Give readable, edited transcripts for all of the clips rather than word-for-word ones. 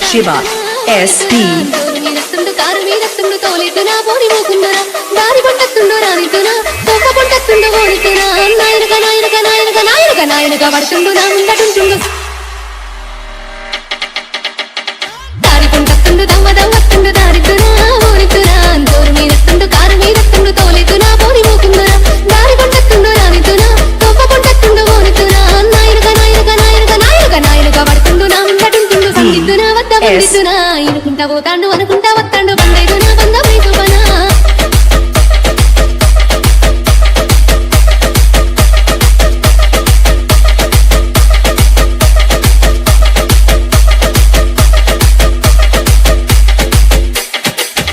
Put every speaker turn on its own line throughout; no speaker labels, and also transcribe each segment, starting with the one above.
Shiva SP
car మీదత్తుండు తోలెత్తున పోని మూకుందరా దారి పంటత్తుండు రానితున తొక్క పంటత్తుండు ఓడితున నాయనక నాయనక నాయనక నాయనక నాయనక పడుతుండు నా ముందటుంటుండు దారి పంటత్తుండు దమ్మ దమ్మత్తుండు దారితున ఓడితున తోరు మీదత్తుండు కారు మీదత్తుండు తోలెత్తున పోని మూకుందరా దారి పంటత్తుండు రానితున తొక్క పంటత్తుండు ఓడితున నాయనక నాయనక నాయనక నాయనక నాయనక పడుతుండు నా ముందటుంటుండు సంగిద్దున వద్ద పండితున ఇనుకుంటా పోతాండు అనుకుంటా వత్తాండు బందైదున బంద పైసుపనా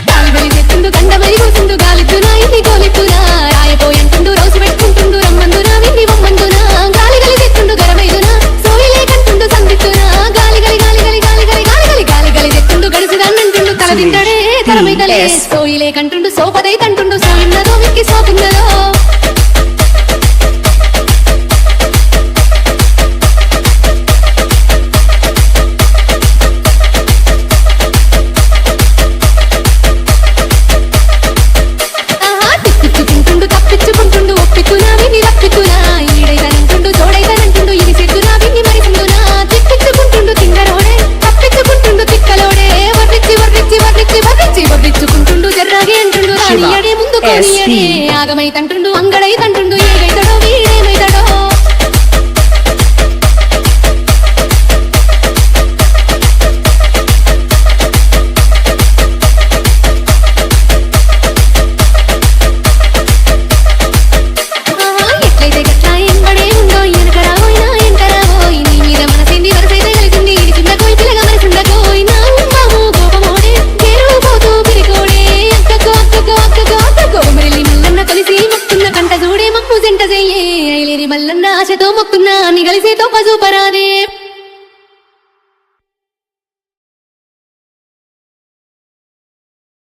కాల్వలి చెత్తుండు గండమై కూసుండు గాలిద్దున ఇది గోలిద్దున రాయపోయంటుండు రోజు పెట్టుకుంటుండు రమ్మందున విండి బొమ్మందున గాలి గలి చెత్తుండు గరమైదున సోయిలే కంటుండు సందిద్దున గాలి గలి గాలి గలి గాలి గలి గాలి గలి గాలి గలి చెత్తుండు గడిసిదాన్నంటుండు తల తింటడే తరమైతలే సోయిలే కంటుండు సోపదై తంటుండు సోయిన్నదో విక్కి సోపున్నదో తిప్పించుకుంటుండు తప్పించుకుంటుండు ఒప్పికునా విని రప్పికునా ఈడైతనంటుండు తోడైతనంటుండు ఇది సిద్ధునా విని మరిసిందునా తిప్పించుకుంటుండు తింగరోడే తప్పించుకుంటుండు తిక్కలోడే వర్రిచ్చి వర్రిచ్చి వర్రిచ్చి వర్రిచ్చి వర్రిచ్చుకుంటుండు జర్రాగి అంటుండు రానియడే ముందు కోనియడే ఆగమైతంటుండు అంగడైతంటుండు ఏగైతడో వీడేమైతడో ఎట్లయితే గట్లా ఎంబడే ఉందో ఎనకరావోయినా ఎంకరావోయి నీ మీద మనసింది వరసైతే కలిసింది ఇది చిందకోయి పిల్లగా మనసుండకోయి నా ఉమ్మాము కోపమోడే గేరు పోతూ పిరికోడే అక్కకో అక్కకో అక్కకో అక్కకో మరిలి మల్లన్న కలిసి మొక్కున్న కంట చూడే మక్కు జంట చెయ్యే ఐలేరి మల్లన్న ఆశతో మొక్కున్నా అని కలిసి తోప చూపరాదే